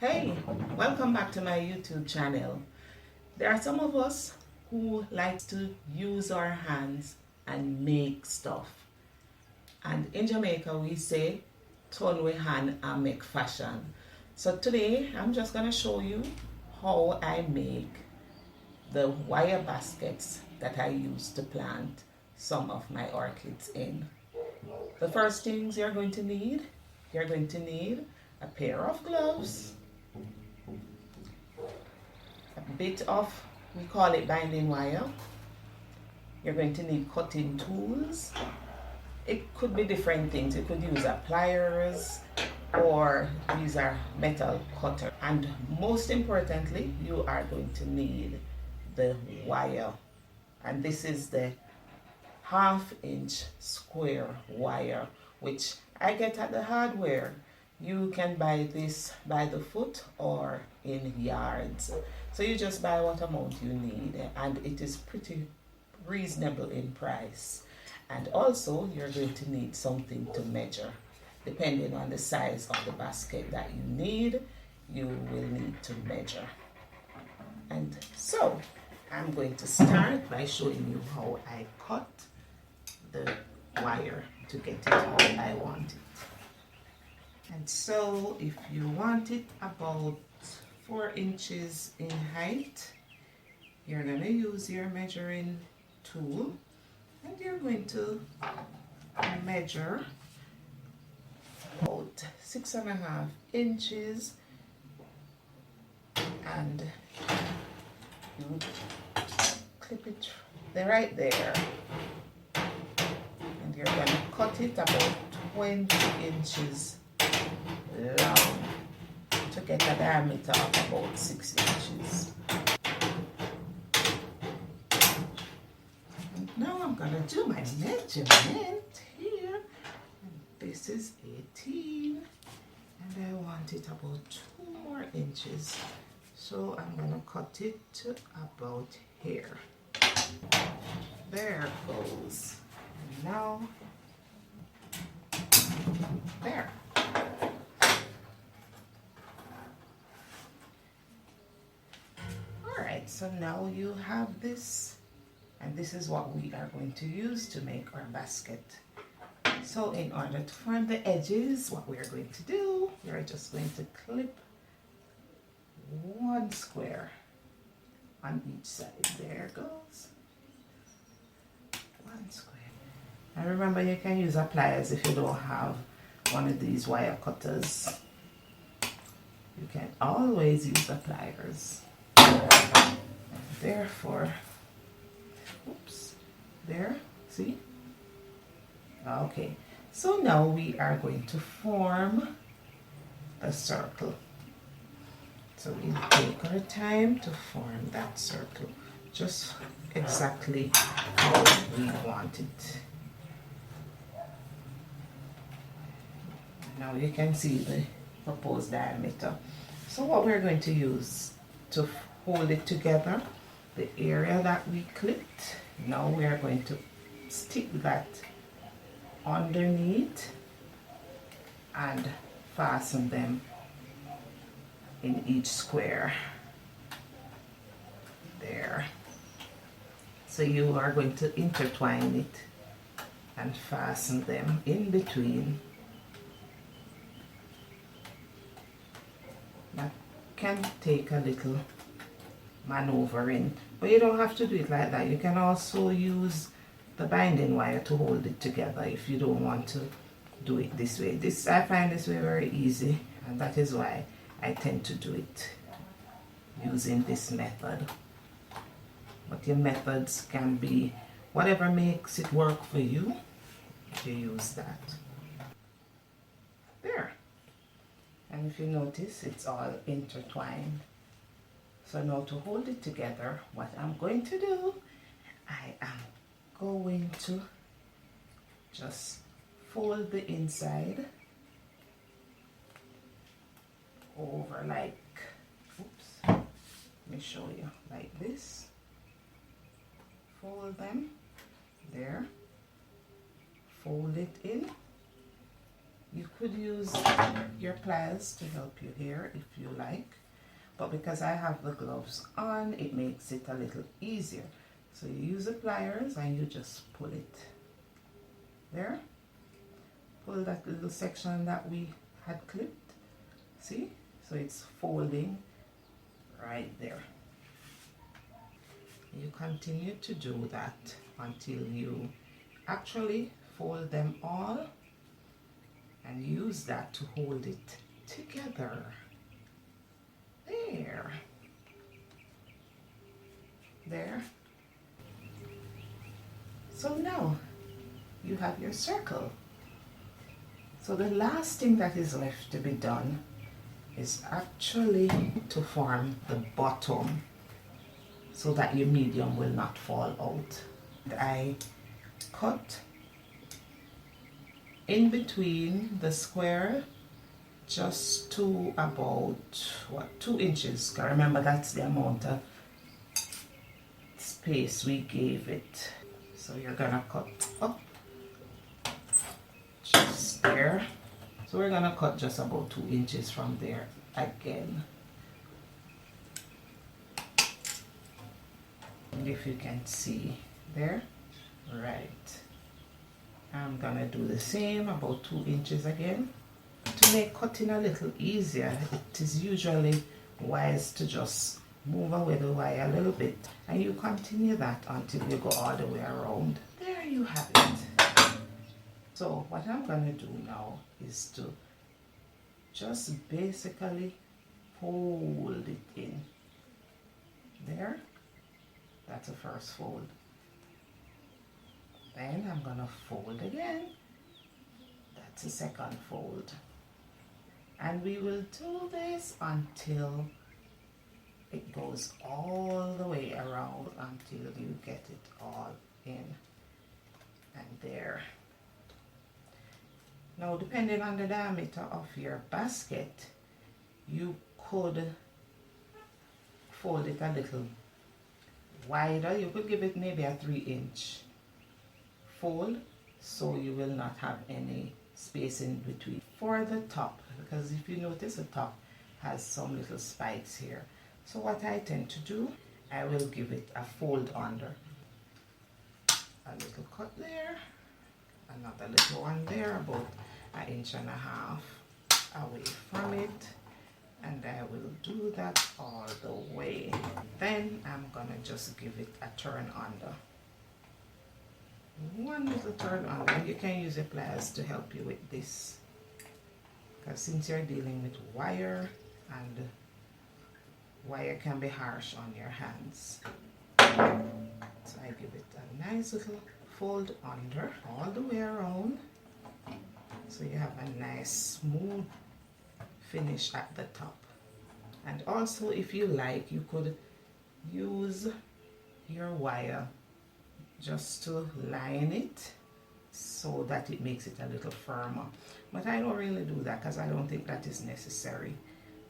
Hey, welcome back to my YouTube channel. There are some of us who like to use our hands and make stuff. And in Jamaica we say, turn with hand and make fashion. So today I'm just going to show you how I make the wire baskets that I use to plant some of my orchids in. The first things you're going to need a pair of gloves, a bit of, we call it binding wire. You're going to need cutting tools. It could be different things. You could use pliers, or these are metal cutter. And most importantly, you are going to need the wire. And this is the 1/2 inch square wire, which I get at the hardware. You can buy this by the foot or in yards. So you just buy what amount you need, and it is pretty reasonable in price. And also you're going to need something to measure. Depending on the size of the basket that you need, you will need to measure. And so I'm going to start by showing you how I cut the wire to get it how I want it. And so if you want it about 4 inches in height, you're going to use your measuring tool and you're going to measure about 6.5 inches, and you clip it right there, and you're going to cut it about 20 inches long to get a diameter of about 6 inches. And now I'm going to do my measurement here. And this is 18, and I want it about 2 more inches. So I'm going to cut it to about here. There goes. And now, there. Alright, so now you have this, and this is what we are going to use to make our basket. So in order to form the edges, what we are going to do, we are just going to clip 1 square on each side. There goes. 1 square. And remember, you can use pliers if you don't have one of these wire cutters. You can always use the pliers. Therefore, oops, there, see? Okay, so now we are going to form a circle. So we take our time to form that circle, just exactly how we want it. Now you can see the proposed diameter. So what we're going to use to hold it together, the area that we clipped, now we are going to stick that underneath and fasten them in each square. There. So you are going to intertwine it and fasten them in between. That can take a little maneuvering, but you don't have to do it like that. You can also use the binding wire to hold it together if you don't want to do it this way. I find this way very easy, and that is why I tend to do it using this method. But your methods can be whatever makes it work for you. You use that. There. And if you notice, it's all intertwined. So now to hold it together, what I'm going to do, I am going to just fold the inside over like, oops, let me show you, like this. Fold them, there, fold it in. You could use your pliers to help you here if you like, but because I have the gloves on, it makes it a little easier. So you use the pliers and you just pull it there. Pull that little section that we had clipped. See? So it's folding right there. You continue to do that until you actually fold them all and use that to hold it together. There. There. So now you have your circle. So the last thing that is left to be done is actually to form the bottom so that your medium will not fall out. I cut in between the square just to about 2 inches. Remember, that's the amount of space we gave it. So you're gonna cut up just there. So we're gonna cut just about 2 inches from there again. And if you can see there, right. I'm gonna do the same, about 2 inches again. To make cutting a little easier, it is usually wise to just move away the wire a little bit, and you continue that until you go all the way around. There you have it. So what I'm gonna do now is to just basically fold it in. There, that's the first fold. Then I'm gonna fold again. That's the second fold. And we will do this until it goes all the way around, until you get it all in. And there. Now, depending on the diameter of your basket, you could fold it a little wider. You could give it maybe a 3-inch fold, so you will not have any space in between. For the top, because if you notice, the top has some little spikes here. So what I tend to do, I will give it a fold under. A little cut there, another little one there, about 1.5 inches away from it. And I will do that all the way. Then I'm gonna just give it a turn under. One little turn under. You can use your pliers to help you with this, because since you're dealing with wire, and wire can be harsh on your hands. So I give it a nice little fold under all the way around, so you have a nice smooth finish at the top. And also, if you like, you could use your wire just to line it so that it makes it a little firmer. But I don't really do that because I don't think that is necessary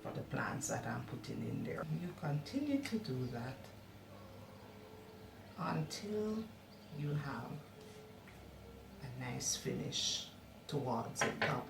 for the plants that I'm putting in there. You continue to do that until you have a nice finish towards the top.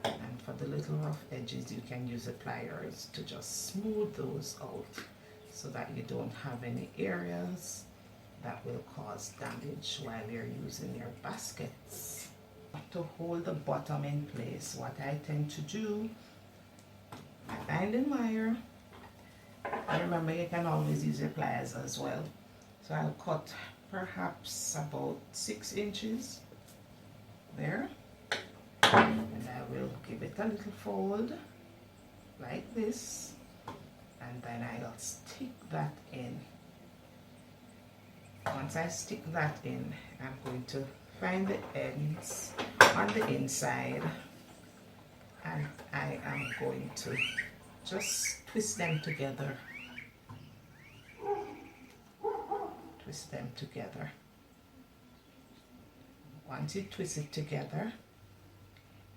And for the little rough edges, you can use the pliers to just smooth those out so that you don't have any areas that will cause damage while you're using your baskets. To hold the bottom in place, what I tend to do, my binding wire, and remember you can always use your pliers as well. So I'll cut perhaps about 6 inches there, and I will give it a little fold like this, and then I'll stick that in. Once I stick that in, I'm going to find the ends on the inside, and I am going to just twist them together. Twist them together. Once you twist it together,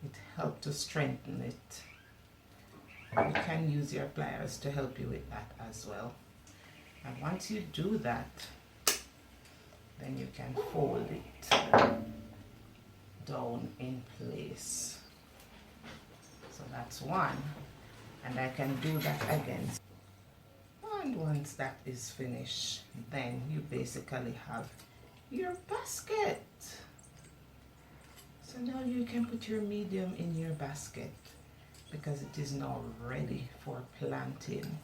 it helps to strengthen it. You can use your pliers to help you with that as well. And once you do that, then you can fold it down in place. That's one, and I can do that again. And once that is finished, then you basically have your basket. So now you can put your medium in your basket because it is now ready for planting.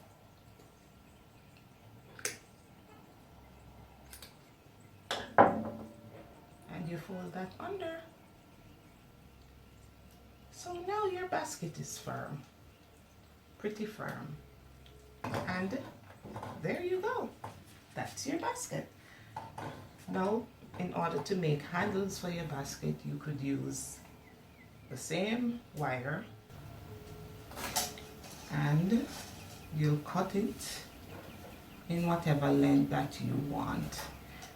And you fold that under. So now your basket is firm, pretty firm. And there you go. That's your basket. Now, in order to make handles for your basket, you could use the same wire and you cut it in whatever length that you want.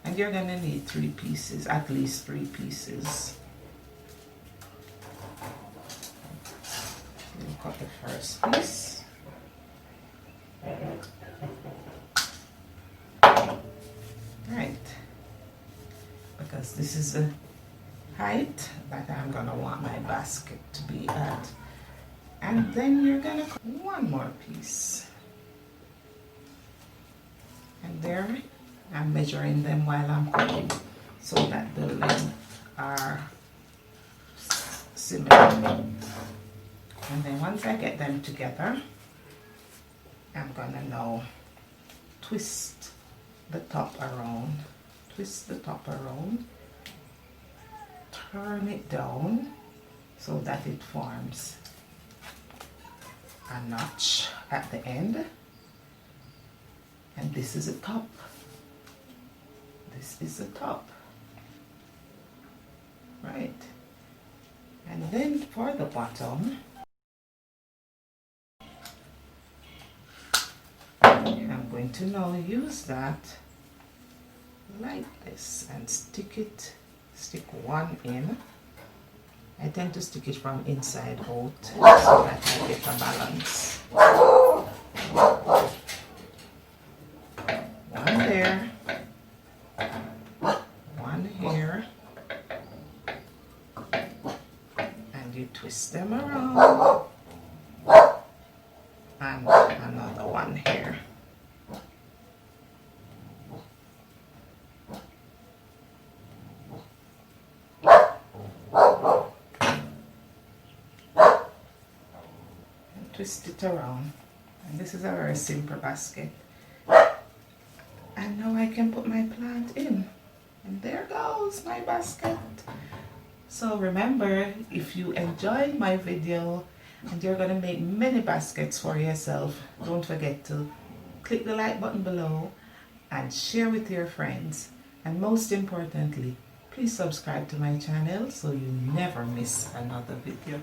And you're gonna need 3 pieces, at least 3 pieces. You cut the first piece. Right, because this is the height that I'm gonna want my basket to be at. And then you're gonna cut 1 more piece. And there, I'm measuring them while I'm cutting so that the length are symmetrical. And then once I get them together, I'm gonna now twist the top around, twist the top around, turn it down so that it forms a notch at the end. And this is the top. This is the top. Right. And then for the bottom, I'm going to now use that like this and stick 1 in. I tend to stick it from inside out so that I get a balance. 1 there, 1 here, and you twist them around, and another 1 here. Twist it around, and this is a very simple basket. And now I can put my plant in, and there goes my basket. So remember, if you enjoyed my video and you're going to make many baskets for yourself, don't forget to click the like button below and share with your friends, and most importantly, please subscribe to my channel so you never miss another video.